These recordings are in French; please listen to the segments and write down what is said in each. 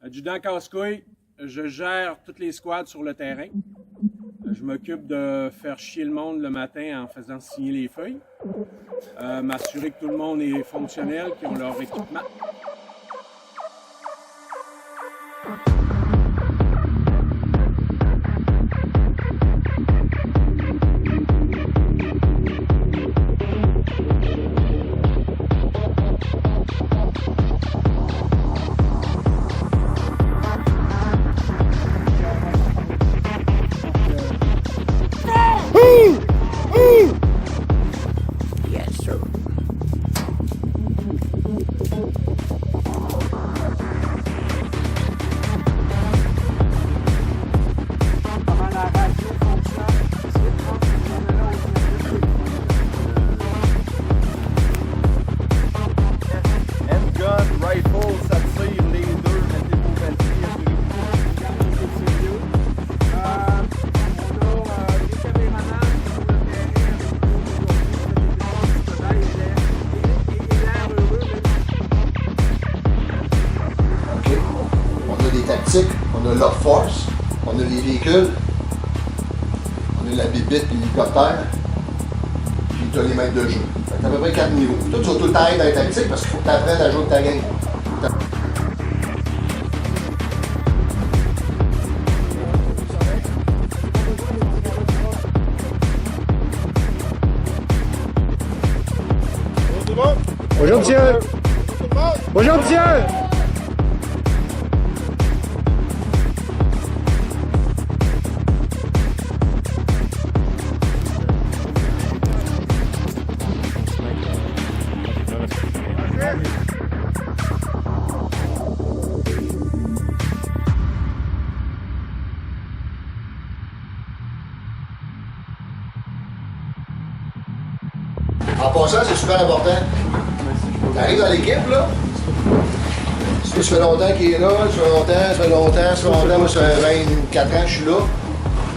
Adjudant casse-couille, je gère toutes les squads sur le terrain. Je m'occupe de faire chier le monde le matin en faisant signer les feuilles. M'assurer que tout le monde est fonctionnel, qu'ils ont leur équipement. On a l'Off Force, on a les véhicules, on a la bibite et l'hélicoptère, puis tu as les maîtres de jeu. Tu as à peu près 4 niveaux. Toi, tu vas tout le temps être dans les tactiques parce qu'il faut que tu apprennes à jouer de ta game. Bonjour monsieur! Bonjour monsieur! En passant, c'est super important. Tu arrives dans l'équipe, là. Ça fait longtemps qu'il est là, ça fait longtemps. Moi, ça fait 24 ans que je suis là.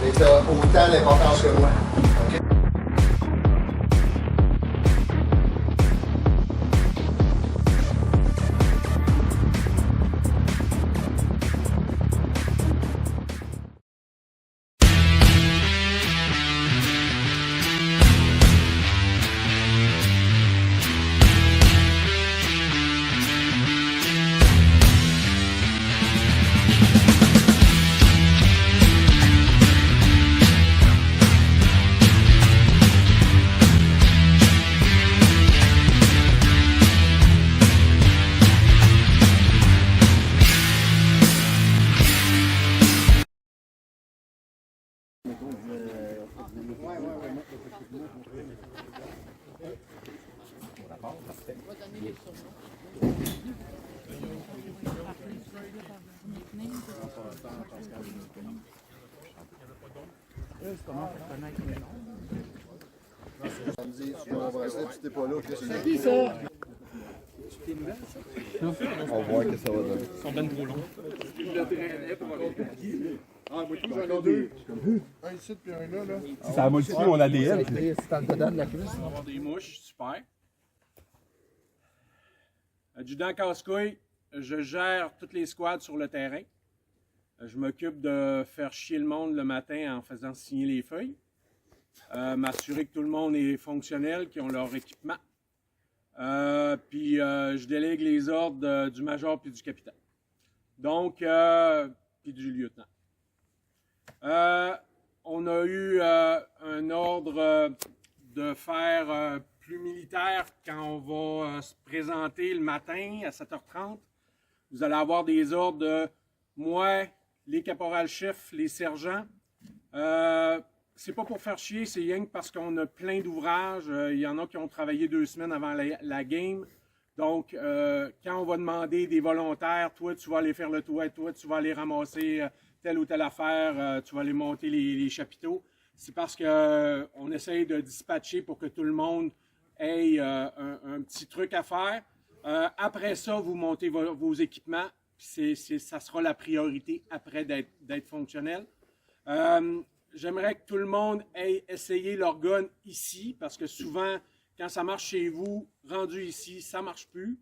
Mais tu as autant d'importance que moi. Okay? C'est qui ça? On va voir que ça va donner. Ils sont ben trop longs. Ah, moi, tout, j'en ai deux. Un ici, puis un là. Ça a modifié mon ADN. C'est dans le dedans de la cuisse. On va avoir des mouches, super. Adjudant casse-couille, je gère toutes les squads sur le terrain. Je m'occupe de faire chier le monde le matin en faisant signer les feuilles. M'assurer que tout le monde est fonctionnel, qu'ils ont leur équipement. Puis je délègue les ordres du major puis du capitaine. Donc, puis du lieutenant. On a eu un ordre de faire plus militaire quand on va se présenter le matin à 7h30. Vous allez avoir des ordres de moi, les caporals-chefs, les sergents. C'est pas pour faire chier, c'est rien que parce qu'on a plein d'ouvrages. Il y en a qui ont travaillé 2 semaines avant la game. Donc, quand on va demander des volontaires, toi, tu vas aller faire le toit, toi, tu vas aller ramasser telle ou telle affaire, tu vas aller monter les chapiteaux, c'est parce qu'on essaye de dispatcher pour que tout le monde ait un petit truc à faire. Après ça, vous montez vos équipements, puis ça sera la priorité après d'être fonctionnel. J'aimerais que tout le monde ait essayé leur gun ici, parce que souvent, quand ça marche chez vous, rendu ici, ça ne marche plus.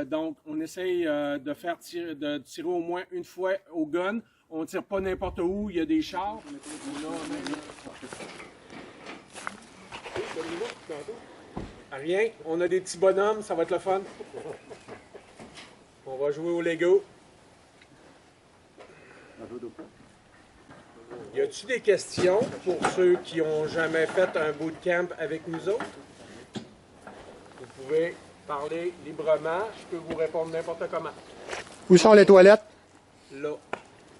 Donc, on essaye de tirer au moins une fois au gun. On ne tire pas n'importe où, il y a des chars. Rien, on a des petits bonhommes, ça va être le fun. On va jouer au Lego. Y a-t-il des questions pour ceux qui n'ont jamais fait un bootcamp avec nous autres? Vous pouvez parler librement, je peux vous répondre n'importe comment. Où sont les toilettes? Là,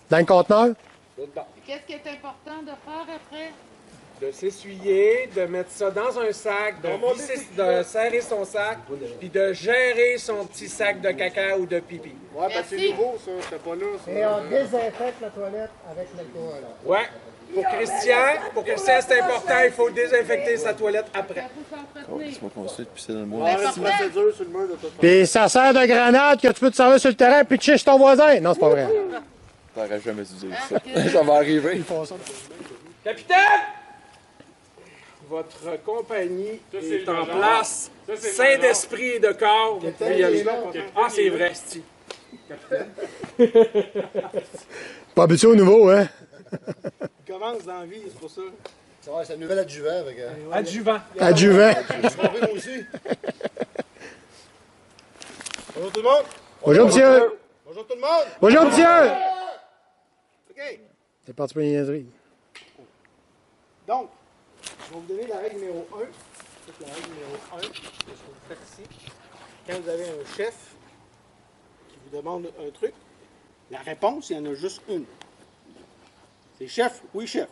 Dans le conteneur? l'autre bord. Qu'est-ce qui est important de faire après? De s'essuyer, de mettre ça dans un sac, de serrer son sac, puis de gérer son petit sac de caca ou de pipi. Ouais, ben c'est Merci. nouveau, ça. C'était pas là, ça. Et on désinfecte la toilette avec l'alcool. Ouais. Pour Christian, c'est important, il faut désinfecter sa toilette après. Ça faut s'entretenir. Laisse-moi construire puis c'est dans le mois. Ouais, c'est procédure sur le mur de toute façon. Puis ça sert de grenade que tu peux te servir sur le terrain puis tu chiches ton voisin. Non, c'est pas vrai. T'aurais jamais dû dire ça. Ça va arriver. Capitaine! Votre compagnie est en place, saint d'esprit et de corps. Ah, c'est vrai, Sti. Pas habitué au nouveau, hein? Il commence dans la vie, c'est pour ça. Ça va, c'est un nouvel adjuvant. Avec, Adjuvant. Adjuvant. j'ai compris moi aussi. Bonjour tout le monde. Bonjour, monsieur. Bonjour tout le monde. Bonjour, monsieur. OK. C'est parti pour une niaiserie. Donc, je vais vous donner la règle numéro 1. C'est la règle numéro 1. C'est ce que vous faites ici. Quand vous avez un chef qui vous demande un truc, la réponse, il y en a juste une. C'est chef, oui chef.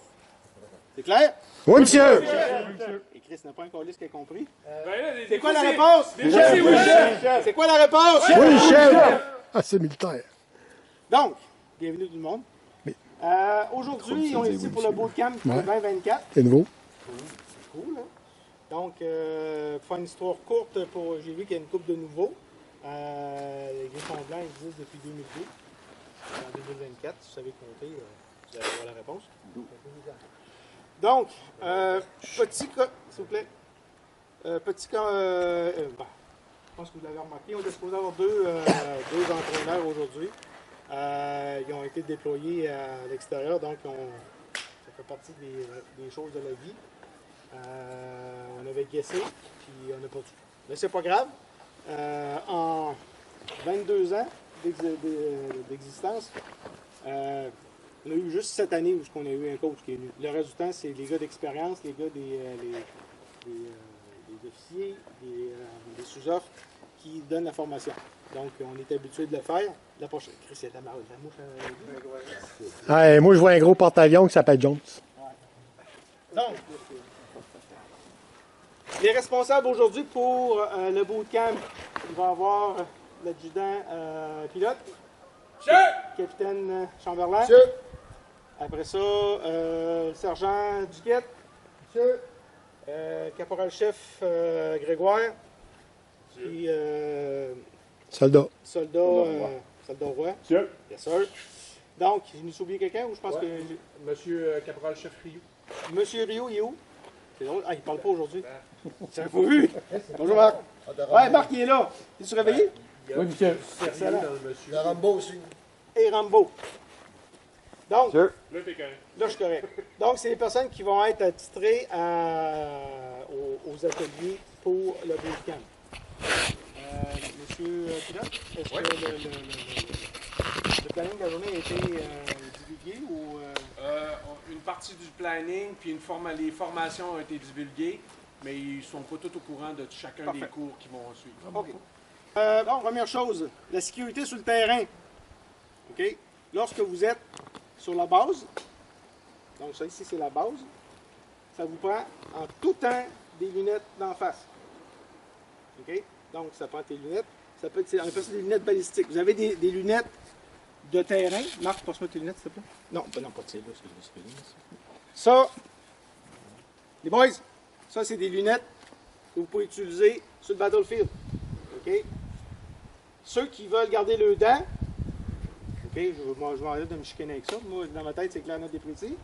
C'est clair? Oui, monsieur. Et Chris n'a pas encore liste qui a compris. C'est C'est quoi la réponse? C'est quoi la réponse? Oui, chef. Ah, c'est militaire. Donc, bienvenue tout le monde. Aujourd'hui, on est ici pour le bootcamp 2024. C'est nouveau. Cool, hein? Donc, pour faire une histoire courte, j'ai vu qu'il y a une couple de nouveaux. Les Griffons Blancs existent depuis 2002. En 2024, si vous savez compter, vous allez avoir la réponse. Donc, petit cas, s'il vous plaît. Petit cas, bon, je pense que vous l'avez remarqué, on est supposé avoir deux entraîneurs aujourd'hui. Ils ont été déployés à l'extérieur, donc ça fait partie des choses de la vie. On avait guessé, puis on n'a pas dû. Mais c'est pas grave. En 22 ans d'existence, on a eu juste cette année où on a eu un coach qui est venu. Le reste du temps, c'est les gars d'expérience, les gars des officiers, des sous-offres qui donnent la formation. Donc, on est habitué de le faire. La prochaine. Chris, il y a de la mouche. Ah, moi, je vois un gros porte-avions qui s'appelle Jones. Donc, les responsables aujourd'hui pour le bootcamp, il va y avoir l'adjudant pilote, capitaine Chamberlain. Monsieur. Après ça, sergent Duquette. Monsieur. Caporal-chef Grégoire. Puis Soldat. soldat Roy. Monsieur. Bien sûr. Donc, je nous oublié quelqu'un ou je pense que. Monsieur Caporal-chef Rioux. Monsieur Rio, il est où? C'est drôle. Ah, il parle pas aujourd'hui. C'est pas vu. Bonjour Marc. Ouais, Marc, il est là. T'es-tu réveillé? Oui, monsieur. Excellent. Le Rambo aussi. Et Rambo. Donc, Là, t'es correct. là, je suis correct. Donc, c'est les personnes qui vont être attitrées aux ateliers pour le bootcamp. Monsieur Pilote, est-ce que le planning de la journée a été divulgué ou... Une partie du planning, puis les formations ont été divulguées, mais ils ne sont pas tous au courant de chacun des cours qui vont suivre. OK. Bon, première chose, la sécurité sur le terrain. OK? Lorsque vous êtes sur la base, donc ça ici c'est la base, ça vous prend en tout temps des lunettes d'en face. OK? Donc ça prend tes lunettes. Ça peut être, on appelle ça des lunettes balistiques. Vous avez des lunettes de terrain. Marc, passe-moi tes lunettes, s'il te plaît. Non, ben non, pas de celles-là. Ça, les boys, ça c'est des lunettes que vous pouvez utiliser sur le battlefield. OK? Ceux qui veulent garder le dent, OK, je vais arrêter de me chicaner avec ça. Moi, dans ma tête, c'est clair, net des précis.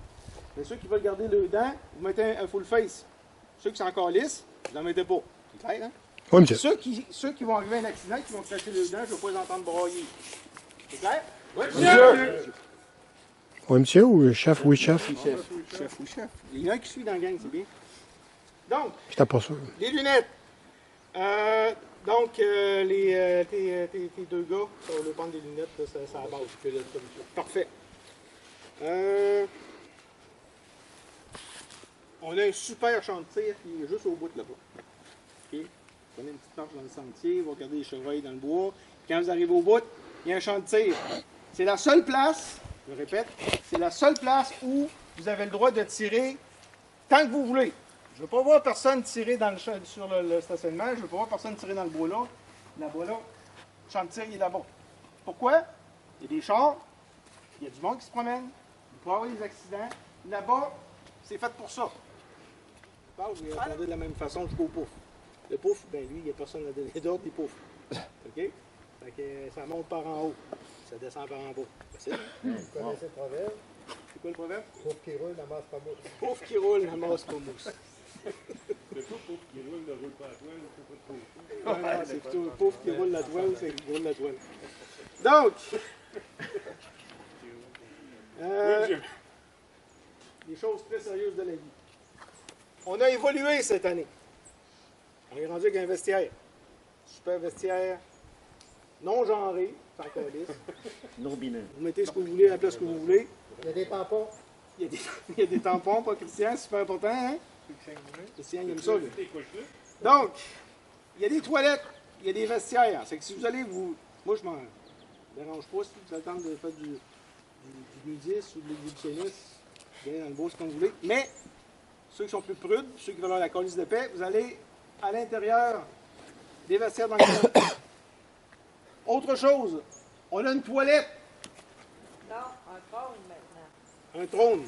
Mais ceux qui veulent garder le dent, vous mettez un full face. Ceux qui sont encore lisses, vous n'en mettez pas. C'est clair, hein? Oui, monsieur. Ceux qui vont arriver à un accident, qui vont cracher le dedans, je ne veux pas les entendre broyer. C'est clair? Oui, Oui, monsieur, ou chef, oui, chef. Chef ou chef. Il y en a un qui suit dans la gang, c'est bien. Donc, J'étais pas sûr. les lunettes. Donc, tes deux gars, ça va le prendre des lunettes, là, ça à la base. Parfait. On a un super champ de tir qui est juste au bout de là-bas. OK? Prenez une petite marche dans le sentier, vous regardez les chevreuils dans le bois. Quand vous arrivez au bout, il y a un champ de tir. C'est la seule place, je répète, c'est la seule place où vous avez le droit de tirer tant que vous voulez. Je ne veux pas voir personne tirer dans sur le stationnement. Je ne veux pas voir personne tirer dans le bois là. Là-bas, là. Le champ de tir, il est là-bas. Pourquoi? Il y a des chars. Il y a du monde qui se promène. Il peut y avoir des accidents. Là-bas, c'est fait pour ça. Vous répondez de la même façon jusqu'au pouf. Le pouf, ben lui, il n'y a personne à donner d'ordre, il pouf. OK? Fait que ça monte par en haut. Ça descend par en bas. Facile. Vous connaissez le proverbe? C'est quoi le proverbe? Pauvre qui roule, n'amasse pas mousse. Pouf qui roule, n'amasse pas mousse. Ouais, c'est plutôt le pauvre qui roule la toile, c'est qui roule la toile. Donc, des choses très sérieuses de la vie. On a évolué cette année. On est rendu avec un vestiaire. Super vestiaire, non genré, sans calice. Non binaire. Vous mettez ce que vous voulez à la place que vous voulez. Il y a des tampons. Il y a des tampons, pas Christian, c'est super important, hein? Christian, il aime ça, lui. Donc, il y a des toilettes, il y a des vestiaires. C'est que si vous allez vous... Moi, je m'en dérange pas si vous attendez de faire du nudisme ou de l'exhibitionnisme. Bien dans le beau, c'est comme vous voulez. Mais, ceux qui sont plus prudes, ceux qui veulent avoir la colisse de paix, vous allez à l'intérieur des vestiaires dans le coin. Autre chose, on a une toilette. Non, un trône maintenant. Un trône.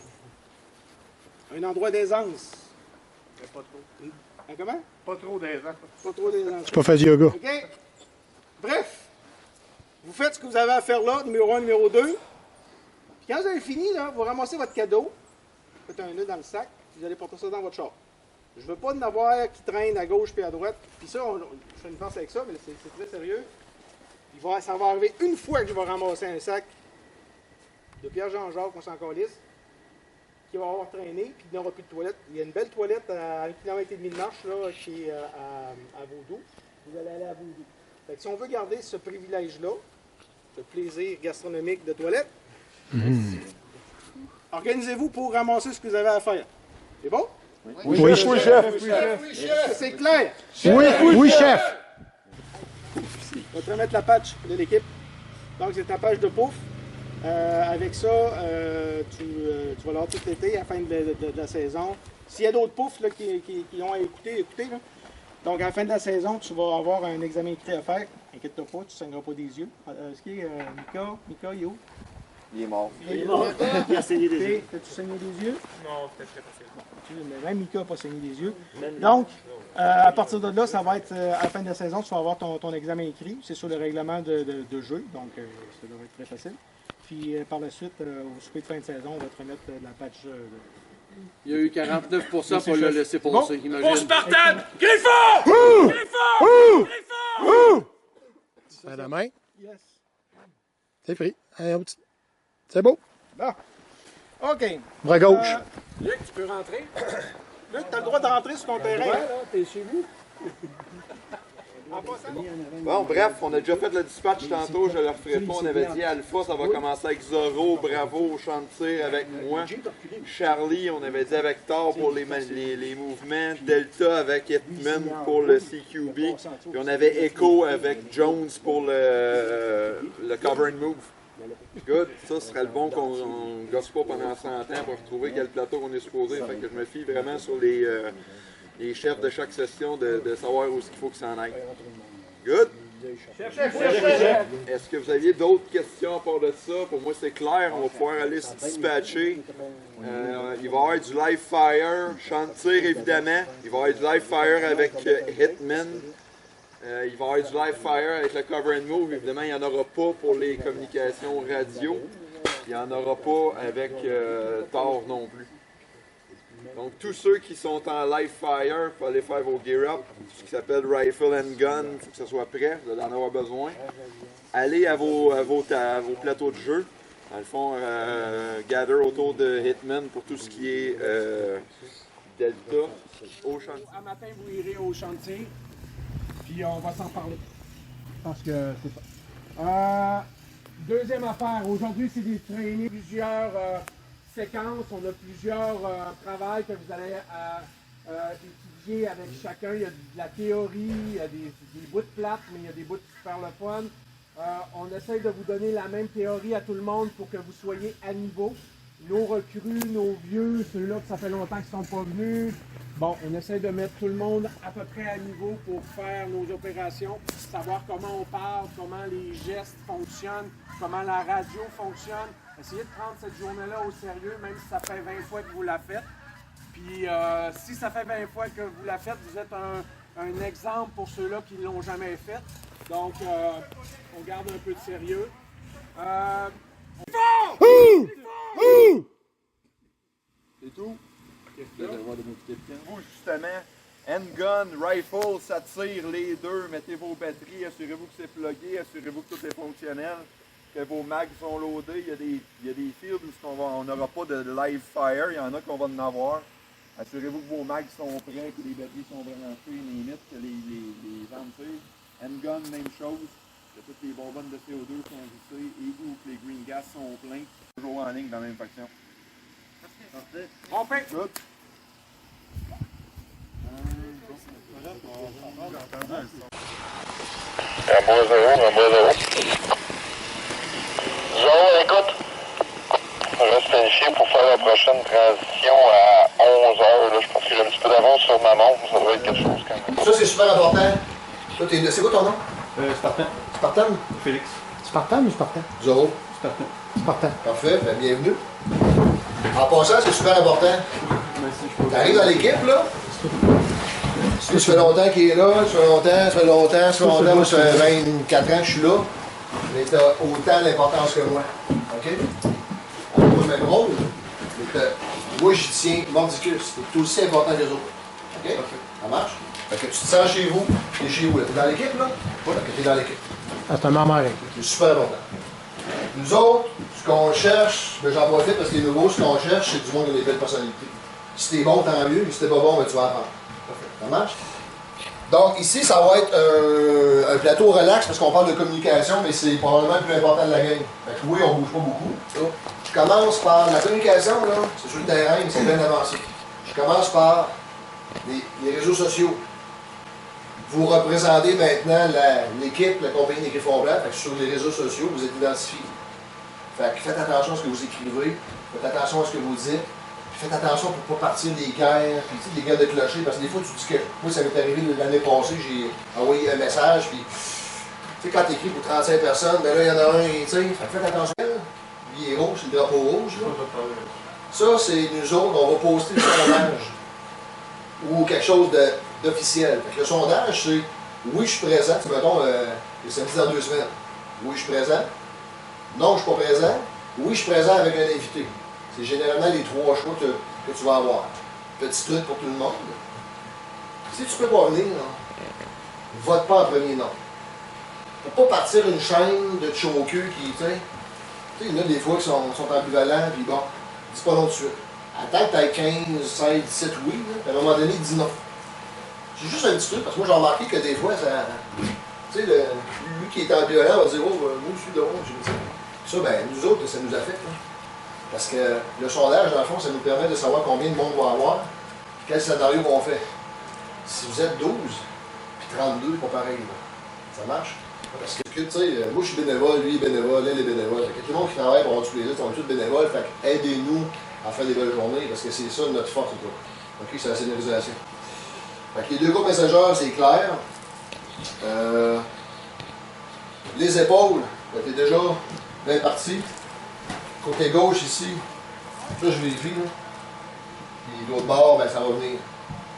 Un endroit d'aisance. Pas trop. Un comment? Pas trop d'aisance. Pas trop d'aisance. J'ai pas fait du yoga. OK? Bref, vous faites ce que vous avez à faire là, numéro 1, numéro 2. Puis quand vous avez fini, là, vous ramassez votre cadeau, vous faites un nœud dans le sac, vous allez porter ça dans votre char. Je veux pas en avoir qui traîne à gauche puis à droite. Puis ça, je fais une farce avec ça, mais c'est très sérieux. Ça va arriver une fois que je vais ramasser un sac de Pierre-Jean-Jacques, on s'en calisse, qui va avoir traîné, puis il n'y aura plus de toilette. Il y a une belle toilette à 1,5 km de marche, là, qui est à Vaudou. Vous allez aller à Vaudou. Fait que si on veut garder ce privilège-là, ce plaisir gastronomique de toilette, organisez-vous pour ramasser ce que vous avez à faire. C'est bon? Oui, chef. C'est clair. Oui, oui, chef. On va te remettre la patch de l'équipe. Donc, c'est ta page de pouf. Avec ça, tu vas l'avoir tout l'été à la fin de la saison. S'il y a d'autres poufs là, qui ont à écouter, là. Donc, à la fin de la saison, tu vas avoir un examen écrit à faire. Inquiète-toi pas, tu ne saigneras pas des yeux. Est-ce qu'il y a Mika, il est où? Il est mort. Il a saigné des yeux. T'as-tu saigné des yeux? Non, peut-être très facile. Mais même Mika n'a pas saigné des yeux. Donc, à partir de là, ça va être à la fin de la saison, tu vas avoir ton examen écrit. C'est sur le règlement de jeu, donc ça devrait être très facile. Puis par la suite, au souper de fin de saison, on va te remettre la patch. Il y a eu 49% pour le laisser passer, imagine. Pour Spartan! Griffon! Griffon! Griffon! À la main. Yes. C'est pris. Allez, hop. C'est beau. Bon. OK. Bras gauche. Luc, tu peux rentrer? Luc, tu as le droit de rentrer sur ton terrain. T'es chez vous? En passant. Bon, bref, on a déjà fait le dispatch tantôt, je le referai pas. On avait dit Alpha, ça va commencer avec Zorro, Bravo au champ de tir avec moi. Charlie, on avait dit avec Thor pour les mouvements. Delta avec Hitman pour le CQB. Puis on avait Echo avec Jones pour le cover and move. Good, ça serait le bon qu'on ne gosse pas pendant 100 ans pour retrouver quel plateau on est supposé. Fait que je me fie vraiment sur les chefs de chaque session de savoir où il faut qu'ils s'en aillent. Good? Est-ce que vous aviez d'autres questions à part de ça? Pour moi, c'est clair. On va pouvoir aller se dispatcher. Il va y avoir du live fire, champ de tir évidemment. Il va y avoir du live fire avec Hitman. Il va y avoir du live fire avec le cover and move. Évidemment, il n'y en aura pas pour les communications radio. Il n'y en aura pas avec Thor non plus. Donc, tous ceux qui sont en live fire, il faut aller faire vos gear up, ce qui s'appelle rifle and gun, il faut que ça soit prêt, vous allez en avoir besoin. Allez à vos plateaux de jeu. Dans le fond, gather autour de Hitman pour tout ce qui est Delta au chantier. À matin, vous irez au chantier, puis on va s'en parler. Parce que c'est ça. Deuxième affaire, aujourd'hui, c'est des trainings, plusieurs séquences, on a plusieurs travails que vous allez étudier avec chacun. Il y a de la théorie, il y a des bouts de plates, mais il y a des bouts super le fun. On essaie de vous donner la même théorie à tout le monde pour que vous soyez à niveau. Nos recrues, nos vieux, ceux-là que ça fait longtemps qu'ils ne sont pas venus. Bon, on essaie de mettre tout le monde à peu près à niveau pour faire nos opérations, savoir comment on parle, comment les gestes fonctionnent, comment la radio fonctionne. Essayez de prendre cette journée-là au sérieux, même si ça fait 20 fois que vous la faites. Puis si ça fait 20 fois que vous la faites, vous êtes un exemple pour ceux-là qui ne l'ont jamais fait. Donc, on garde un peu de sérieux. C'est tout? Vous, justement, handgun, rifle, ça tire les deux. Mettez vos batteries, assurez-vous que c'est plugué, assurez-vous que tout est fonctionnel, que vos mags sont loadés. Il y a des fields où on n'aura pas de live fire, il y en a qu'on va en avoir. Assurez-vous que vos mags sont prêts, que les batteries sont branchées, limite, que les armes tirent. Handgun, même chose. Que toutes les bonbonnes de CO2 sont vissées et ou que les green gas sont pleins. Toujours en ligne dans la même faction. Parfait. On fait. Good. Zone, écoute. Reste planifié pour faire la prochaine transition à 11h. Là, je pense que j'ai un petit peu d'avance sur ma montre. Ça doit être quelque chose quand même. Ça, c'est super important. Toi, c'est quoi ton nom? Spartan. Spartan? Félix. Spartan ou Spartan? Zoro. Spartan. Spartan. Parfait, ben, bienvenue. En passant, c'est super important. Merci, je peux. T'arrives dans l'équipe, là. Ça fait longtemps qu'il est là, ça fait longtemps. Moi, ça fait 24 ans que je suis là. Mais t'as autant d'importance que moi. OK? On a pas le même rôle. Mais moi, j'y tiens mordicus. C'est aussi important que les autres. OK? Ça marche? Fait que tu te sens chez vous. T'es chez vous, là. T'es dans l'équipe, là? Oui, fait que t'es dans l'équipe. Ah, c'est un membre. C'est super important. Nous autres, ce qu'on cherche, ben j'en profite parce que les nouveaux, ce qu'on cherche, c'est du monde qui a des belles personnalités. Si t'es bon, tant mieux, mais si t'es pas bon, ben tu vas apprendre. Ça marche? Donc ici, ça va être un plateau relax parce qu'on parle de communication, mais c'est probablement le plus important de la game. Fait que oui, on bouge pas beaucoup. Je commence par la communication, là, c'est sur le terrain, mais c'est bien avancé. Je commence par les réseaux sociaux. Vous représentez maintenant l'équipe, la compagnie d'équipe Fort-Blanc. Sur les réseaux sociaux, vous êtes identifiés. Fait que faites attention à ce que vous écrivez, faites attention à ce que vous dites, puis faites attention pour ne pas partir des guerres, puis des guerres de clochers, parce que des fois tu dis que, moi ça m'est arrivé l'année passée, j'ai envoyé un message, puis tu sais quand tu écris pour 35 personnes, ben là il y en a un, tu sais, faites attention, il est rouge, c'est le drapeau rouge, là. Ça c'est nous autres, on va poster le sondage, ou quelque chose d'officiel. Fait que le sondage c'est, oui je suis présent, mettons, le samedi dans 2 semaines, oui je suis présent. Non, je ne suis pas présent. Oui, je suis présent avec un invité. C'est généralement les 3 choix que tu vas avoir. Petit truc pour tout le monde. Si tu ne peux pas venir, vote pas en premier nom. Faut pas partir une chaîne de choqueux qui, tu sais, il y en a des fois qui sont ambivalents, puis bon, dis pas non tout de suite. Attends que tu aies 15, 16, 17 oui, là, à un moment donné, dis non. C'est juste un petit truc, parce que moi j'ai remarqué que des fois, ça. Tu sais, lui qui est ambivalent va dire, oh, moi je suis drôle, je me dis. Ça, ben, nous autres, ça nous affecte. Hein? Parce que le sondage, dans le fond, ça nous permet de savoir combien de monde va avoir, puis quel scénario on fait. Si vous êtes 12, puis 32, pas pareil. Là. Ça marche? Parce que, tu sais, moi je suis bénévole, lui est bénévole, elle est bénévole. Fait que tout le monde qui travaille pour avoir du plaisir, on est tous bénévoles. Fait que aidez-nous à faire des belles journées, parce que c'est ça notre force. OK, c'est la scénarisation. Fait que les 2 groupes messagers, c'est clair. Les épaules, ben, t'es déjà bien parti. Côté gauche ici, ça je vérifie là. Puis l'autre bord, ben ça va venir.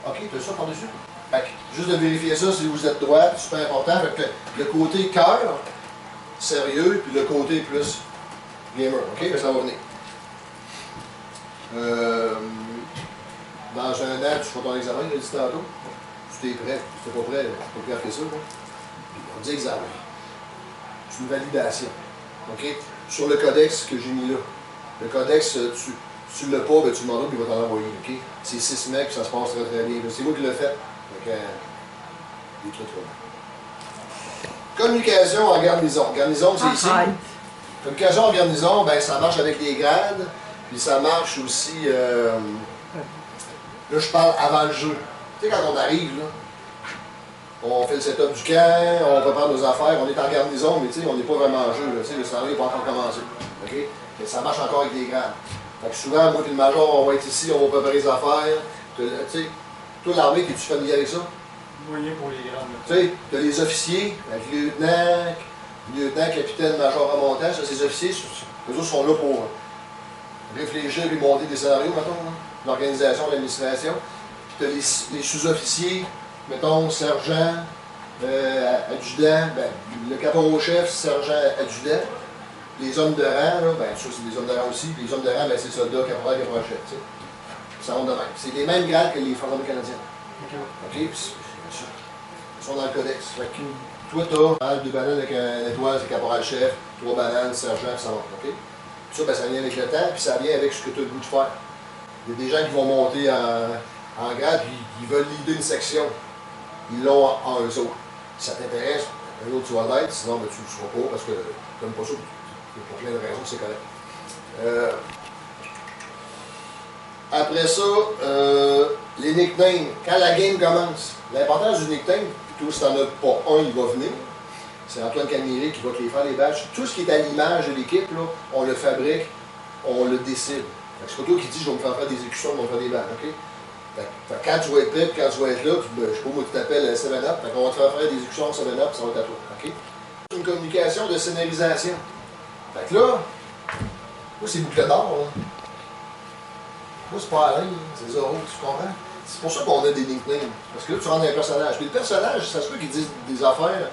OK, tu as ça par-dessus. Fait que, juste de vérifier ça si vous êtes droite, super important. Fait que le côté cœur, sérieux, puis le côté plus gamer. OK, ben, ça va venir. dans un an, tu feras ton examen, je l'ai dit tantôt. Tu t'es prêt. Si tu n'es pas prêt, tu peux pas faire ça. Là. Puis on dit examen. C'est une validation. OK? Sur le codex que j'ai mis là. Le codex, tu ne l'as pas, ben, tu le demanderas puis il va t'en envoyer. OK? C'est 6 mecs, ça se passe très très bien. C'est moi qui l'ai fait. Donc, des trucs là. Communication en garnison. Garnison, c'est ici. Communication en garnison, ben, ça marche avec les grades. Puis ça marche aussi. Là, je parle avant le jeu. Tu sais, quand on arrive, là, on fait le setup du camp, on prépare nos affaires, on est en garnison, mais tu sais, on n'est pas vraiment en jeu. Là, le scénario n'est pas encore commencé. Okay? Mais ça marche encore avec des grades. Fait que souvent, moi et le major, on va être ici, on va préparer les affaires. Tu sais, toi, l'armée, es-tu familier avec ça? Moyen pour les grades. Tu sais, tu as les officiers, lieutenant, capitaine, major remontant, ça, ces officiers, eux autres sont là pour réfléchir et monter des scénarios, mettons, l'organisation, l'administration. Puis tu as les sous-officiers, mettons, sergent, adjudant, ben, le caporal-chef, sergent, adjudant. Les hommes de rang, là, ben, ça c'est des hommes de rang aussi. Les hommes de rang, ben, c'est soldat, caporal, caporal-chef. Ça rentre de même. C'est les mêmes grades que les forces armées canadiennes. OK? Puis, ils sont dans le codex. Fait que, toi, tu as 2 bananes avec un étoile, c'est caporal-chef, 3 bananes, sergent, ça monte. OK? Puis ça, ben, ça vient avec le temps, puis ça vient avec ce que tu as le goût de faire. Il y a des gens qui vont monter en grade, puis ils veulent leader une section. Ils l'ont en eux autres. Si ça t'intéresse, un autre tu vas l'être, sinon ben, tu ne le seras pas parce que tu n'aimes pas ça. Pour plein de raisons, c'est correct. Après ça, les nicknames. Quand la game commence, l'importance du nickname, plutôt si tu n'en as pas un, il va venir. C'est Antoine Camillé qui va te les faire, les badges. Tout ce qui est à l'image de l'équipe, on le fabrique, on le décide. C'est pas toi qui dis je vais me faire des exécutions, je vais me faire des badges. Okay? Quand tu vas être prêt, quand tu vas être là, je sais pas moi, tu t'appelles 7-Up, on va te faire des exécutions 7-Up, ça va être à toi. Okay? C'est une communication de scénarisation. Fait que là, moi c'est boucle d'or. Moi c'est pas Alain, c'est Zorro, tu comprends? C'est pour ça qu'on a des nicknames. Parce que là, tu rentres dans un personnage. Puis le personnage, ça se peut qu'il dise des affaires.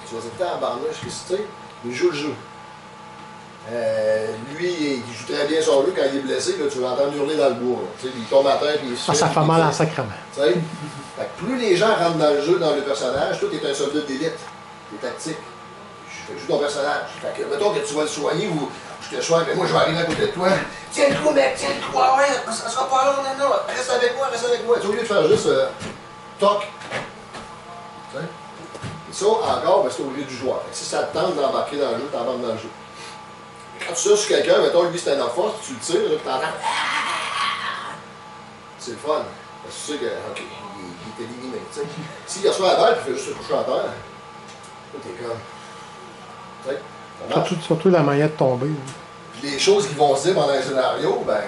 Tu vas dire, putain, en barnouche, qu'est-ce que tu sais? Il joue le jeu. Lui, il joue très bien son jeu. Quand il est blessé, là, tu vas l'entendre hurler dans le bois. Il tombe à terre, puis il se Ça fait mal en sacrement. Fait que plus les gens rentrent dans le jeu, dans le personnage, toi, tu es un soldat d'élite. Tu es tactique. Je fais juste ton personnage. Fait que, mettons que tu vas le soigner ou je te soigne, mais moi, je vais arriver à côté de toi. Tiens le coup, mec, tiens le coup, ouais, ça sera pas long, non, reste avec moi, reste avec moi. Tu au lieu de faire juste toc. Et ça, encore, ben, c'est au lieu du joueur. Fait que si ça te tente d'embarquer dans le jeu, t'embarques dans le jeu. Quand tu tires sur quelqu'un, mettons, lui, c'est un enfant, tu le tires, là, tu t'entends. C'est le fun. Parce que tu sais que, OK, il est éliminé. S'il reçoit la balle, il fait juste se coucher en terre. Là, t'es comme. Surtout la manière de tomber. Puis les choses qui vont se dire pendant un scénario, ben,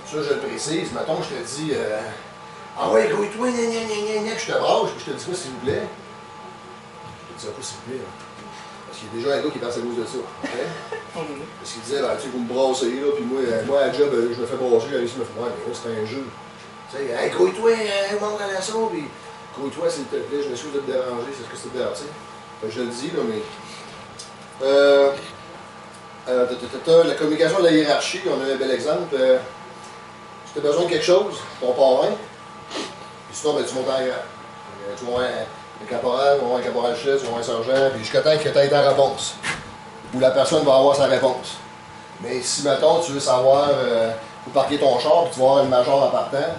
ça, je le précise. Mettons, je te dis, ah ouais, grouille-toi, je te brasse, puis je te dis pas, s'il vous plaît. Je te dis pas, s'il vous plaît. Parce qu'il y a déjà un gars qui est passé à cause de ça. Okay? Parce qu'il disait, ben, tu sais, vous me brassez, là, puis moi, à la job, je me fais brasser, j'ai réussi à me faire, ouais, mais là, c'est un jeu. Tu sais, hey, grouille-toi, monte dans la sauce, puis grouille-toi, s'il te plaît, je m'excuse de te déranger, c'est ce que c'est de déranger. Je le dis, là, mais. La communication de la hiérarchie, on a un bel exemple. Si tu as besoin de quelque chose, ton parrain, puis sinon, ben, tu montes en grade. Tu vas voir un caporal, tu vas voir un caporal-chef, tu vas voir un sergent, puis jusqu'à temps que tu aies ta réponse. Ou la personne va avoir sa réponse. Mais si, mettons, tu veux savoir où parquer ton char, puis tu vas voir le major en partant,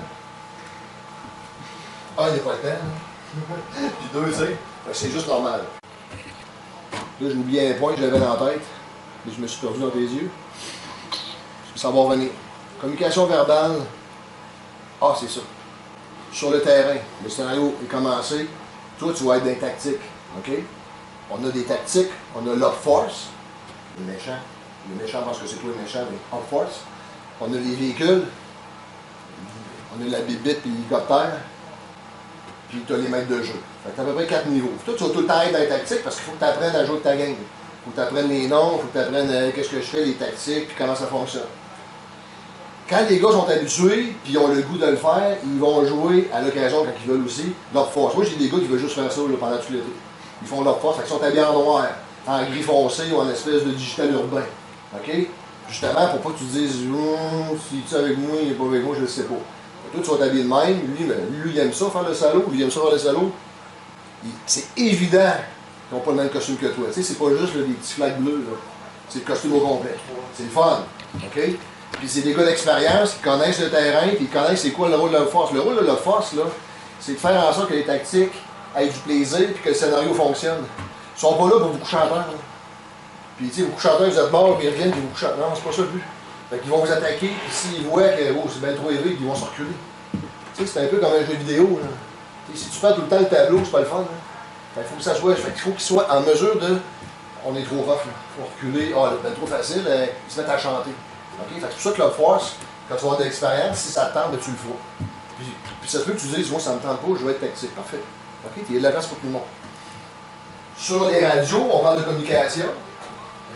il n'y a pas le temps. Puis 2, tu sais, c'est juste normal. Là, j'ai oublié un point que j'avais dans la tête, mais je me suis perdu dans tes yeux. Ça va revenir. Communication verbale. Ah, c'est ça. Sur le terrain, le scénario est commencé. Toi, tu vas être dans les tactiques. OK? On a des tactiques, on a l'Op Force, les méchants. Les méchants pensent que c'est toi le méchant, mais Op Force. On a les véhicules, on a la bibite et l'hélicoptère, puis tu as les maîtres de jeu. Fait que tu as à peu près 4 niveaux. Toi, tu vas tout le temps être dans les tactiques parce qu'il faut que tu apprennes à jouer avec ta gang. Il faut que tu apprennes les noms, il faut que tu apprennes qu'est-ce que je fais, les tactiques, puis comment ça fonctionne. Quand les gars sont habitués, puis ils ont le goût de le faire, ils vont jouer à l'occasion quand ils veulent aussi leur force. Moi, j'ai des gars qui veulent juste faire ça là, pendant tout l'été. Ils font leur force, ils sont habillés en noir, en gris foncé ou en espèce de digital urbain. OK? Justement, pour pas que tu te dises, si tu es avec moi, il n'est pas avec moi, je ne le sais pas. Toi, tu vas t'habiller de même. Lui, il aime ça faire le salaud. Lui, il aime ça faire le salaud. C'est évident qu'ils n'ont pas le même costume que toi. Tu sais, c'est pas juste là, des petits flags bleus. C'est le costume au complet. C'est le fun. OK? Puis c'est des gars d'expérience qui connaissent le terrain, puis ils connaissent c'est quoi le rôle de la force. Le rôle de la force, là, c'est de faire en sorte que les tactiques aient du plaisir, puis que le scénario fonctionne. Ils sont pas là pour vous coucher en terre. Puis, tu sais, vous couchez en terre, vous êtes mort, puis ils reviennent, puis vous couchez en terre. Non, c'est pas ça le but. Fait qu'ils vont vous attaquer, puis s'ils voient que oh, c'est bien trop élevé, ils vont se reculer. Tu sais, c'est un peu comme un jeu vidéo. Là. Si tu fais tout le temps le tableau, c'est pas le fun. Hein? Fait qu'il faut que ça soit. Fait qu'il faut qu'ils soient en mesure de. On est trop rough, il faut reculer. Ah, c'est trop facile, ils se mettent à chanter. Okay? Fait que c'est pour ça que la force, quand tu vas avoir de l'expérience, si ça te tente, tu le feras. Puis ça se peut que tu dises, moi ça me tente pas, je vais être tactique. Parfait. OK? Il y a de la place pour tout le monde. Sur les radios, on parle de communication.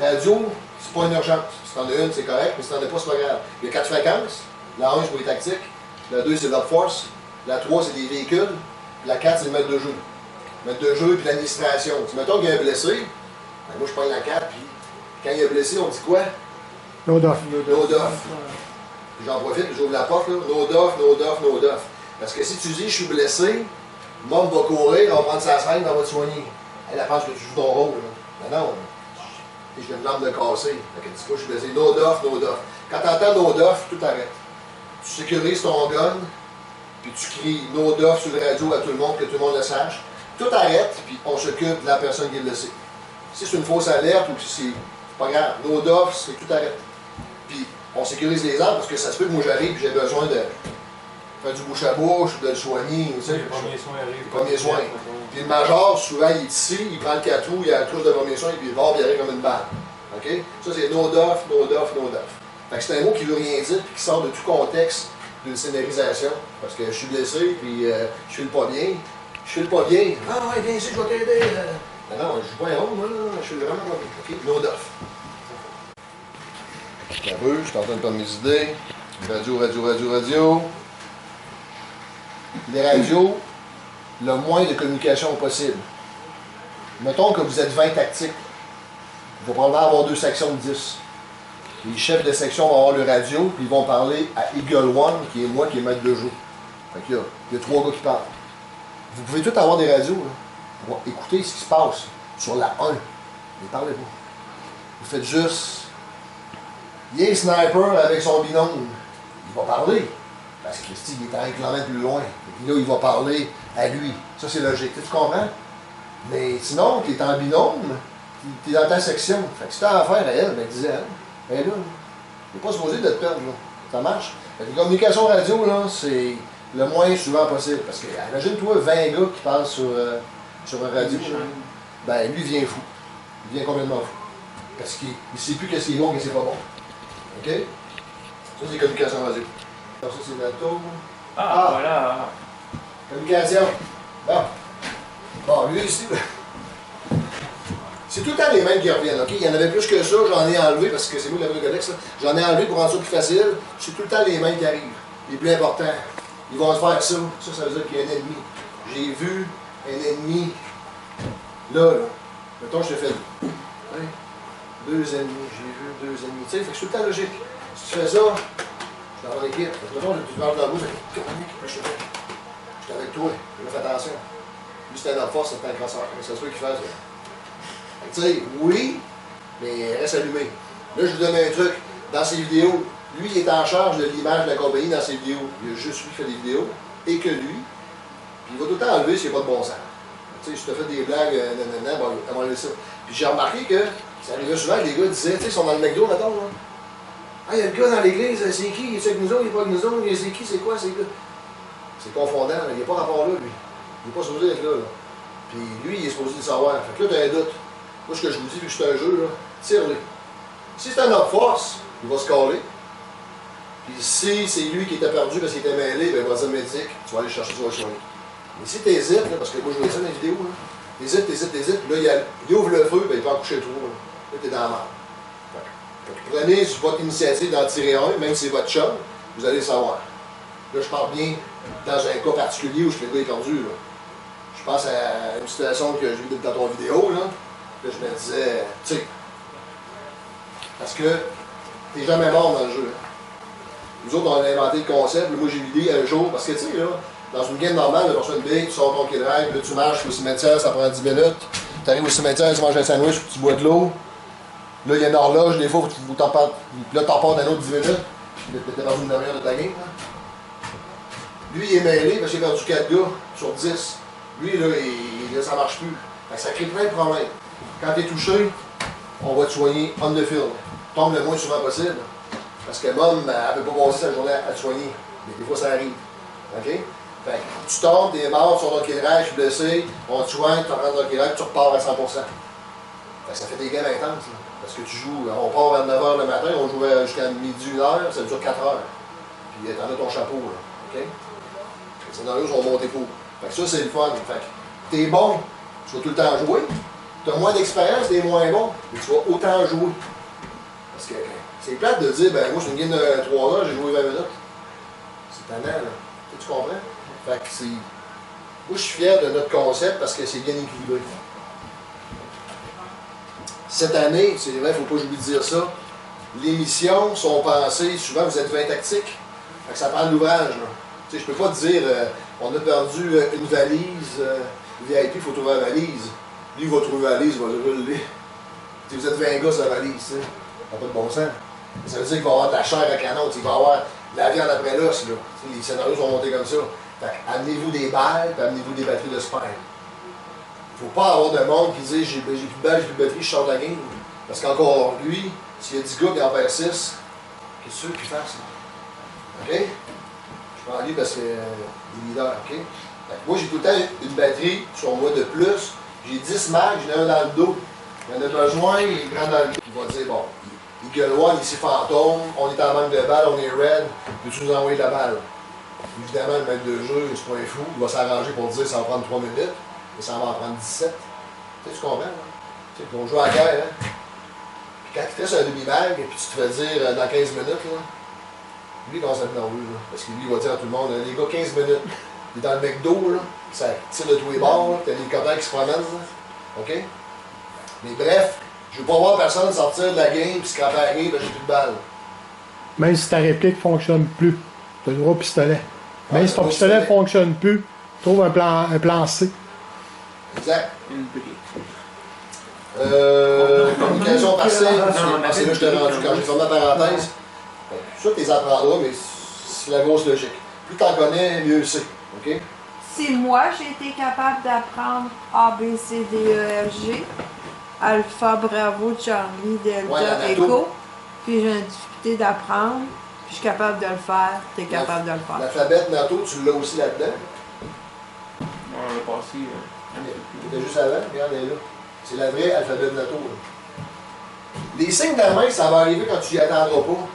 Radio, c'est pas une urgence. Si t'en as une, c'est correct, mais si t'en as pas, c'est pas grave. Il y a 4 fréquences. La 1, c'est pour les tactiques. La 2, c'est l'op force. La 3, c'est des véhicules. Puis la 4, c'est le maître de jeu. Le maître de jeu, puis l'administration. Si mettons qu'il y a un blessé, ben moi je prends la 4, puis quand il y a un blessé, on dit quoi? No doff. No doff. J'en profite, j'ouvre la porte, là. No doff, no doff, no doff. Parce que si tu dis je suis blessé, le monde va courir, on va prendre sa seringue, on va te soigner. Elle pense que tu joues ton rôle. Là. Ben non. Et j'ai une lampe de casser. Fait que dis pas je suis blessé. No doff, no doff. Quand tu entends no doff, tout arrête. Tu sécurises ton gun, puis tu cries no doff sur le radio à tout le monde, que tout le monde le sache. Tout arrête, puis on s'occupe de la personne qui est blessée. Si c'est une fausse alerte ou si c'est pas grave, no doff, c'est tout arrête. Puis on sécurise les armes parce que ça se peut que moi j'arrive et j'ai besoin de faire du bouche à bouche, de le soigner. Tu sais, les premiers soins arrivent. Les premiers soins. Puis le major, souvent, il est ici, il prend le catou, il a la trousse de premiers soins, puis il va, il arrive comme une balle. OK? Ça, c'est no doff, no doff, no doff. Fait que c'est un mot qui veut rien dire, puis qui sort de tout contexte d'une scénarisation. Parce que je suis blessé, puis je file pas bien. Je file pas bien. Ah ouais, bien sûr, je vais t'aider. Ben non, je joue pas un rôle, moi, là. Je suis vraiment pas bien. OK? No doff. Je suis en train de prendre mes idées. Radio. Les radios, le moins de communication possible. Mettons que vous êtes 20 tactiques. Il va probablement avoir 2 sections de 10. Les chefs de section vont avoir le radio, puis ils vont parler à Eagle One, qui est moi, qui est maître de jeu. Fait qu'il y a 3 gars qui parlent. Vous pouvez tous avoir des radios, là, pour écouter ce qui se passe sur la 1. Mais parlez pas. Vous faites juste... Il y a un sniper avec son binôme. Il va parler. Parce que Christy, il est à 1 kilomètre plus loin. Et là, il va parler à lui. Ça, c'est logique. Tu comprends? Mais sinon, tu es en binôme, tu es dans ta section. Fait que si tu as affaire à elle, ben dis-elle. Ben là, tu n'es pas supposé de te perdre. Là. Ça marche? Fait que la communication radio, là, c'est le moins souvent possible. Parce que, imagine-toi 20 gars qui parlent sur un radio. Ben, lui, il vient fou. Il vient complètement fou. Parce qu'il ne sait plus qu'est-ce qui est bon et qu'est-ce qui n'est pas bon. OK? Ça, c'est communication radio. Alors, ça, c'est la tour. Voilà. Communication. Bon, lui ici, c'est tout le temps les mêmes qui reviennent. OK? Il y en avait plus que ça, j'en ai enlevé parce que c'est moi le codex. J'en ai enlevé pour rendre ça plus facile. C'est tout le temps les mêmes qui arrivent. Les plus importants. Ils vont se faire ça. Ça veut dire qu'il y a un ennemi. J'ai vu un ennemi. Là. Mettons, je te fais. Hein? 2 ennemis. J'ai vu 2 ennemis. Tu sais, fait que c'est tout le temps logique. Si tu fais ça, je suis dans l'équipe. Mettons, tu parles dans le bout, je suis avec toi. Fais attention. Lui, c'était dans la force, c'était un crosseur. C'est ça qu'il fasse. Tu sais, oui, mais reste allumé. Là, je vous donne un truc. Dans ses vidéos, lui, il est en charge de l'image de la compagnie dans ses vidéos. Il y a juste lui qui fait des vidéos, et que lui. Puis il va tout le temps enlever s'il n'y a pas de bon sens. Tu sais, je te fais des blagues, nanana, bon, on va enlever ça. Puis j'ai remarqué que ça arrivait souvent que les gars disaient, tu sais, ils sont dans le McDo, mettons, là. Ah, il y a le gars dans l'église, c'est qui? Il est avec nous autres, il est pas avec nous autres, c'est qui, c'est quoi, c'est quoi? C'est confondant, là. Il n'y a pas rapport là, lui. Il n'est pas supposé être là, là. Puis lui, il est supposé le savoir. Fait que là, tu as un doute. Moi, ce que je vous dis, vu que c'est un jeu, là, tire-le. Si c'est un homme force, il va se caler. Puis si c'est lui qui était perdu parce qu'il était mêlé, ben, il va dire médic, tu vas aller chercher, tu vas le soigner. Mais si tu hésites, là, parce que moi, je vois ça dans les vidéos, là, t'hésites, là, il ouvre le feu, ben, il peut en coucher trop, là. Là, t'es dans la merde. Prenez votre initiative d'en tirer un, même si c'est votre chum, vous allez le savoir. Là, je parle bien dans un cas particulier où le gars est perdu. Là. Je pense à une situation que j'ai vue dans ton vidéo, là je me disais, tu sais, parce que t'es jamais mort dans le jeu. Hein. Nous autres, on a inventé le concept. Moi, j'ai l'idée un jour, parce que tu sais, là, dans une game normale, tu reçois une bille, tu sors ton kill ride, là, tu marches au cimetière, ça prend 10 minutes. Tu arrives au cimetière, tu manges un sandwich, puis tu bois de l'eau. Là, il y a une horloge, des fois, où t'en parles. Là, t'en parles d'un autre 10 minutes. T'es dans une demi-heure de ta game. Là. Lui, il est mêlé parce qu'il a perdu 4 gars sur 10. Lui, là, là ça marche plus. Fait que ça crée plein de problèmes. Quand t'es touché, on va te soigner on the field. Tombe le moins souvent possible. Parce que Mom, elle ne peut pas passer sa journée à te soigner. Mais des fois, ça arrive. OK? Fait que tu tombes, t'es mort, sur ton kill-ride, je suis blessé, on te soigne, tu rentres dans ton kill-ride, tu repars à 100%. Fait que ça fait des games intenses. Là. Parce que tu joues, on part vers 9h le matin, on joue jusqu'à midi, 1h, ça dure 4 heures. Puis t'en as ton chapeau, là. OK? Les scénarios sont montés pour. Fait que ça, c'est le fun. Fait que t'es bon, tu vas tout le temps jouer. T'as moins d'expérience, t'es moins bon, mais tu vas autant jouer. Parce que c'est plate de dire, ben moi, c'est une game de 3 heures, j'ai joué 20 minutes. C'est tannant, là. Tu comprends? Fait que c'est. Moi, je suis fier de notre concept parce que c'est bien équilibré. Cette année, c'est vrai, il ne faut pas j'oublie de dire ça, les missions sont pensées, souvent vous êtes 20 tactiques, fait que ça prend de l'ouvrage. Je ne peux pas te dire, on a perdu une valise, VIP, il faut trouver la valise. Lui, il va trouver la valise, il va le rouler. Vous êtes 20 gars sur la valise, ça n'a pas de bon sens. Ça veut dire qu'il va y avoir de la chair à canon, il va y avoir de la viande après l'os. Les scénarios sont montés comme ça. Fait amenez-vous des balles, puis amenez-vous des batteries de spam. Il ne faut pas avoir de monde qui dit j'ai plus de balles, j'ai plus de batterie, je sors de la game. Parce qu'encore lui, s'il y a 10 gars qui en perd 6, qu'est-ce qu'il fasse? OK? Je prends lui parce que il est leader, OK? Fait que moi, j'ai tout le temps une batterie sur moi de plus. J'ai 10 mags, j'en ai un dans le dos. Il y en a besoin, il prend dans le dos. Il va dire bon, il gueule one, ici fantôme, on est en manque de balles, on est red, peux-tu nous envoyer de la balle? Évidemment, le maître de jeu, c'est pas un fou, il va s'arranger pour dire ça va prendre 3 minutes. Et ça va en prendre 17. Tu comprends, là? Tu sais, on joue à la guerre, hein? Puis quand tu fais sur un demi-mag, puis tu te fais dire dans 15 minutes, là, lui, il commence à être nerveux, là. Parce que lui, il va dire à tout le monde, les gars, 15 minutes. Il est dans le McDo, là, ça tire de tous les bords, là, t'as les copains qui se promènent, là. OK? Mais bref, je veux pas voir personne sortir de la game, puis se craparer, ben j'ai plus de balles. Même si ta réplique ne fonctionne plus, tu as le droit au pistolet. Même si ton pistolet ne fonctionne plus, trouve un plan C. Exact. Communication partielle, c'est là que je t'ai rendu quand j'ai fermé la parenthèse. Ça, tu les apprendras, mais c'est la grosse logique. Plus tu en connais, mieux c'est. OK? Si moi, j'ai été capable d'apprendre A, B, C, D, E, F, G, Alpha, Bravo, Charlie, Delta, Echo, puis j'ai une difficulté d'apprendre, puis je suis capable de le faire, tu es capable de le faire. L'alphabet NATO, tu l'as aussi là-dedans? Non, on l'a passé. C'était juste avant, regarde, elle est là. C'est la vraie alphabet NATO. Là. Les signes de la main, ça va arriver quand tu n'y attendras pas.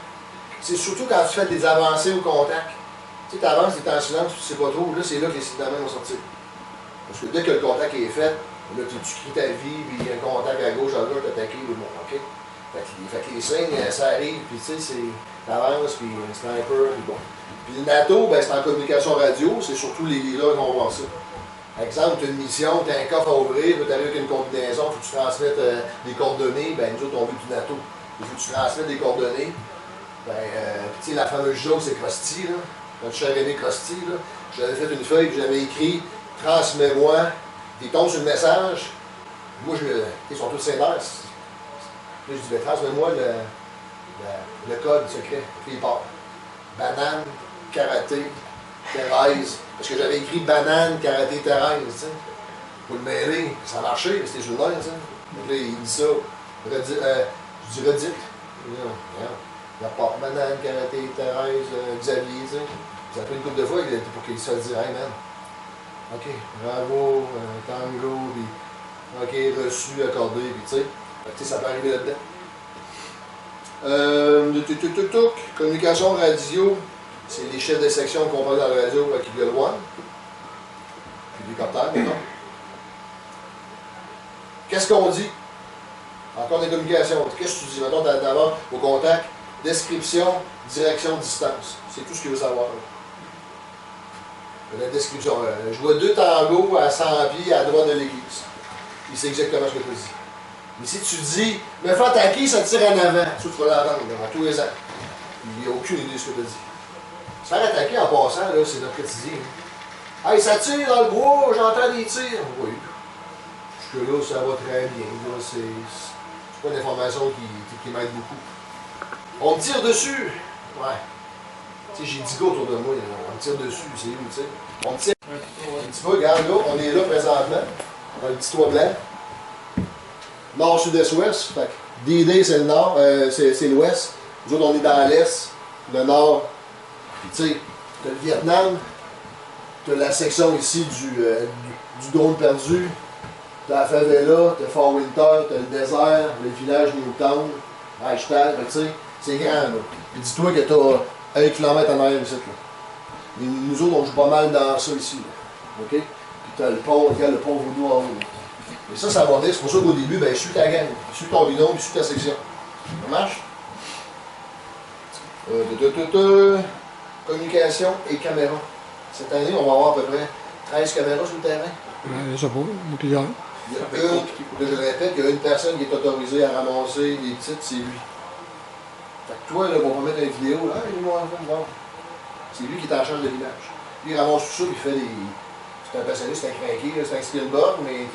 C'est surtout quand tu fais des avancées au contact. Tu sais, tu avances, tu es en silence, tu ne sais pas trop, là, c'est là que les signes de la main vont sortir. Parce que dès que le contact est fait, là, tu cries ta vie, puis il y a un contact à gauche, à droite, t'attaquer, le monde, OK? Fait que les signes, ça arrive, puis tu sais, t'avances, puis un sniper, puis bon. Puis le NATO, ben, c'est en communication radio, c'est surtout les leaders qui vont voir ça. Par exemple, tu as une mission, tu as un coffre à ouvrir, tu arrives avec une combinaison, il faut que tu transmettes des coordonnées, ben nous autres, on veut du NATO. Il faut que tu transmettes des coordonnées. Ben, tu sais, la fameuse joke, c'est Krusty, là. Quand je suis arrivé Krusty, là, j'avais fait une feuille, puis j'avais écrit « Transmets-moi », ils tombent sur le message. Moi, ils sont tous sénères. Puis je dis « Transmets-moi le code secret », puis il part. Banane, karaté, Thérèse. Parce que j'avais écrit banane, karaté, Thérèse, tu sais. Pour le mêler, ça a marché, mais c'était journal, tu sais. Donc là, il dit ça. Je dis redite. Il part banane, karaté, Thérèse, Xavier, tu sais. Ça a pris une couple de fois pour qu'il se dise, hey man. OK, bravo, tango, puis OK, reçu, accordé, puis tu sais. Ça peut arriver là-dedans. Communication radio. C'est les chefs de section qu'on parle dans la radio avec Eagle One. Puis l'hélicoptère, maintenant. Qu'est-ce qu'on dit? Encore des communications. Qu'est-ce que tu dis? Mettons d'abord au contact, description, direction, distance. C'est tout ce qu'il veut savoir. La description. Je vois 2 tangos à 100 pieds à droite de l'église. Il sait exactement ce que tu dis. Mais si tu dis, me faire attaquer, ça tire en avant. Ça, tu vas l'entendre dans tous les ans. Il n'y a aucune idée de ce que tu dis. Se faire attaquer en passant, là, c'est notre quotidien. Hey, ça tire dans le bois, j'entends des tirs. Oui. Jusque-là, ça va très bien. C'est pas une information qui m'aide beaucoup. On me tire dessus. Ouais. Tu sais, j'ai 10 gars autour de moi. On me tire dessus, c'est où, tu sais. On me tire. Un petit peu, regarde, là, on est là présentement. Dans le petit toit blanc. Nord, sud, est, ouest. Fait que DD, c'est le nord, c'est l'ouest. Nous autres, on est dans l'est, le nord. Puis, tu sais, t'as le Vietnam. T'as la section ici du drone perdu. T'as la favela, t'as Fort Winter, t'as le désert, le village Newtown, Reichstag, tu sais, c'est grand là. Puis dis-toi que t'as 1 km en arrière ici là. Mais nous autres, on joue pas mal dans ça ici, là. OK? Puis t'as le pont, regarde le pont Vaudou en haut. Et ça va venir, c'est pour ça qu'au début, ben, je suis ta gang, je suis ton binôme, je suis ta section. Ça marche? Communication et caméra. Cette année, on va avoir à peu près 13 caméras sur le terrain. Je sais pas, plusieurs. Il y a je le répète, il y a une personne qui est autorisée à ramasser les titres, c'est lui. Fait que toi, là, on va mettre une vidéo, là, c'est lui qui est en charge de l'image. Lui, il ramasse tout ça, puis il fait des. C'est un passionné, c'est un craqué, c'est un Spielberg, mais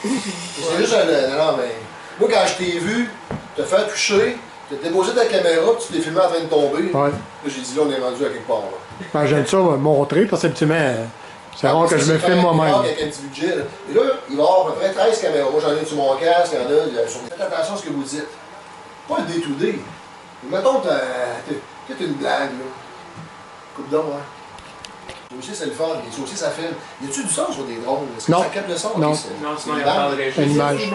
c'est juste un. Non, mais. Moi, quand je t'ai vu te faire toucher, tu t'es posé ta caméra, puis tu t'es filmé en train de tomber. Ouais. Là, j'ai dit, là, on est rendu à quelque part, là. Ben, j'aime ça montrer, parce que effectivement, c'est rare que je me filme moi-même. Avec un petit budget, là. Et là, il va y avoir à peu près 13 caméras. Moi, j'en ai sur mon casque, il y en a sur... Faites attention à ce que vous dites. Pas le day-to-day. Mettons, t'es une blague, là. Coupe d'or, ouais. Ça aussi, c'est le fun. Et ça aussi, ça filme. Y a-tu du son sur des drones? Est-ce que Non. ça capte le son? Non. Okay, Non, sinon il entendrait juste. Une image.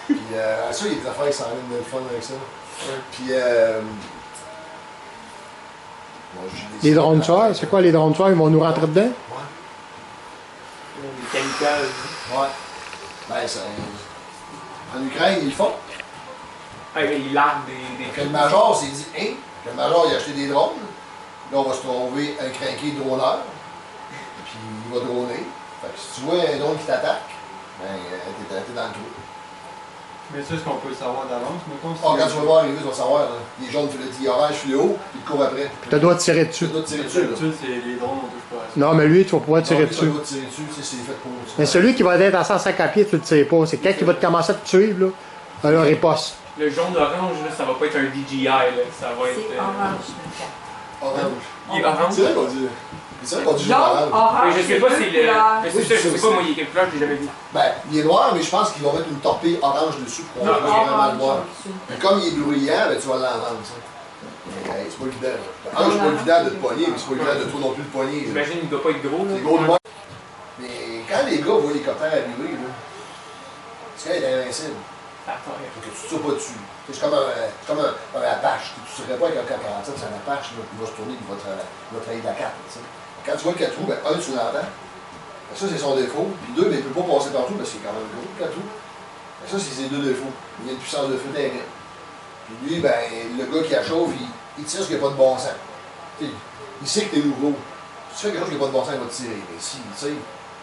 Puis, ça, il y a des affaires qui s'en viennent de le fun avec ça. Ouais. Puis, bon, Les drones tueurs, c'est quoi les drones tueurs? Ils vont nous rentrer dedans? Ouais. Les kamikazes. Ouais. Ben, ça. En Ukraine, ils le font. Ah, mais il largue des. Que le major s'est dit, hein, que le major il a acheté des drones. Là, on va se trouver un craqué droneur. Puis il va droner. Fait que si tu vois un drone qui t'attaque, ben, t'es dans le trou. Mais ça, est-ce qu'on peut le savoir d'avance, mettons? Ah, quand tu vas voir arriver, tu vas savoir. Là. Les jaunes, les oranges fluo, puis il court après. Tu dois tirer dessus. Tu dois tirer dessus. Là. C'est les drones, on touche pas à ça. Non, mais lui, tu vas pouvoir tirer dessus. Tu dois tirer dessus, c'est fait pour. Mais celui qui va être à 150 pieds, tu le tires pas. C'est quelqu'un qui va te commencer à te suivre, là. Alors, riposte. Le jaune-orange, là, ça va pas être un DJI, là. Ça va être. C'est orange, le Orange. Il est orange. C'est vrai qu'on dit. C'est vrai qu'on dit Jaune, orange. orange. Mais je sais pas si le. Mais Oui, c'est ça, je c'est sais pas, moi, il est quelle couleur, je l'ai jamais vu. Ben, il est noir, mais je pense qu'ils vont mettre une torpille orange dessus pour qu'on puisse vraiment le voir. Mais comme il est bruyant, ben, tu vas l'entendre, ça. Mais hey, c'est pas évident. Un, c'est pas évident de te pogner, mais c'est pas évident de toi non plus de pogner. J'imagine qu'il doit pas être gros, là. C'est gros de moi. Mais quand les gars voient l'hélicoptère arriver, là, c'est qu'il est invincible. Attends, Faut que tu ne tires pas dessus. C'est comme un Apache. Tu ne serais pas avec un 47, c'est un Apache, là, il va se tourner, il va trahir la carte. T'sais. Quand tu vois le 4 roues, ben, un, tu l'entends. Ben, ça, c'est son défaut. Puis deux, ben, il ne peut pas passer partout parce qu'il est quand même gros, le 4 roues. Ben, ça, c'est ses deux défauts. Il y a une puissance de feu terrible. Puis lui, ben, le gars qui achauffe, il tire ce qui n'a pas de bon sens. T'sais, il sait que tu es nouveau. Si tu fais quelque chose qui n'a pas de bon sens, il va te tirer. Mais si, tu sais,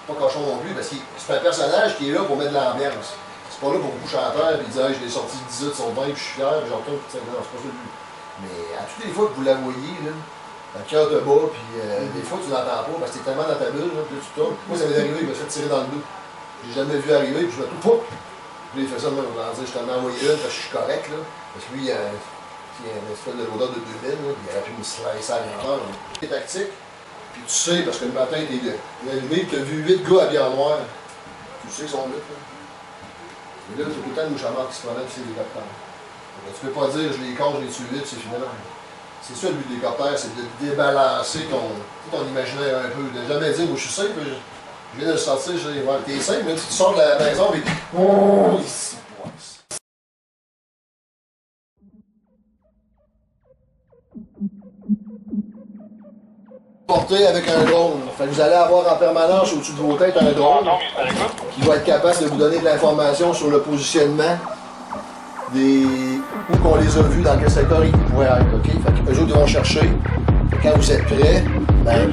pas cochon non plus, parce que c'est un personnage qui est là pour mettre de l'ambiance. C'est pas là pour vous chanteur et dire hey, je l'ai sorti 18 sur 20 puis je suis fier, puis j'en retourne, puis non, c'est pas ça le but. Mais à toutes les fois que vous la voyez, là, le cœur te bat, puis des fois tu l'entends pas, parce que t'es tellement dans ta bulle, là, puis là tu tournes. Moi ça m'est arrivé, il m'a fait tirer dans le dos. J'ai jamais vu arriver, puis je me trouve pas. Puis il fait ça, moi, on va dire, je t'en ai envoyé une, parce que je suis correct, là. Parce que lui, il a une espèce de l'odeur de 2000, là, puis il aurait pu me slicer à l'intérieur. C'est tactique, puis tu sais, parce que le matin, t'es allumé, tu as vu 8 gars habillés en noir. Tu sais qu'ils sont là. Et là, c'est tout le temps de mouchamars qui se promènent sur les hélicoptères. Tu peux pas dire je les cache, je les tue vite, c'est fini. C'est ça le but de l'hélicoptère, c'est de débalancer ton imaginaire un peu. De jamais dire moi je suis safe, je viens de le sortir, je dis t'es safe, mais tu sors de la maison et oh, ici, porté avec un drone. Fait que vous allez avoir en permanence au-dessus de vos têtes un drone qui va être capable de vous donner de l'information sur le positionnement des où qu'on les a vus, dans quel secteur ils pourraient être. Okay? Fait que eux autres ils vont chercher. Quand vous êtes prêts, ben,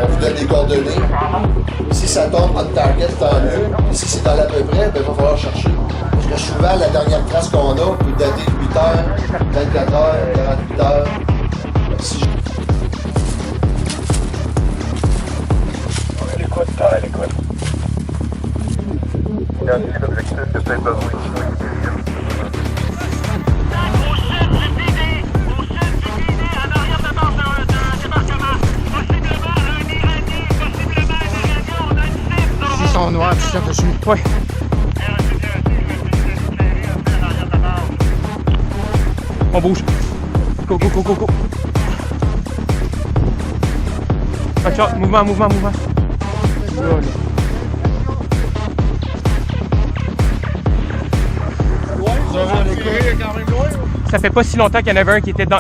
on vous donne des coordonnées. Si ça tombe on target, tant mieux. Et si c'est dans l'à peu près, ben, il va falloir chercher. Parce que souvent, la dernière trace qu'on a peut dater de 8 heures, 24 heures, 48 heures. Si à l'écoute. Identifier l'objectif, c'est peut-être besoin de Ils sont noirs, tu cherches dessus. Ouais. On bouge. Go, go, go, go, go. Watch out, mouvement, mouvement, mouvement. Là, là. Ça fait pas si longtemps qu'il y en avait un qui était dans...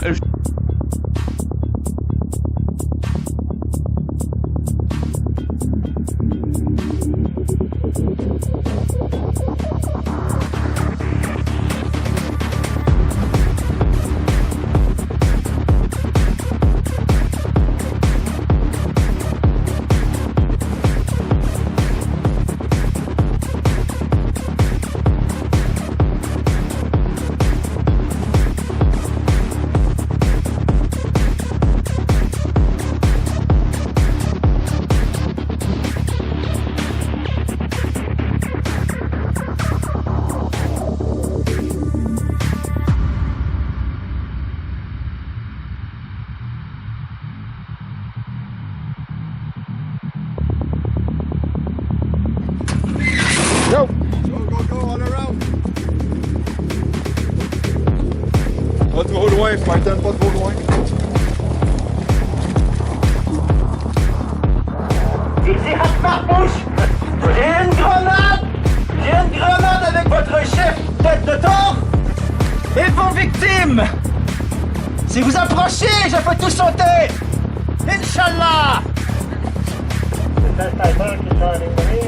Go! Go, all around! Pas trop loin, Spartan, pas trop loin. Ici Rasmarpouche! J'ai une grenade! J'ai une grenade avec votre chef, tête de taupe! Et vos victimes! Si vous approchez, je peux tout sauter! Inch'Allah! C'est un sniper qui est en ligne.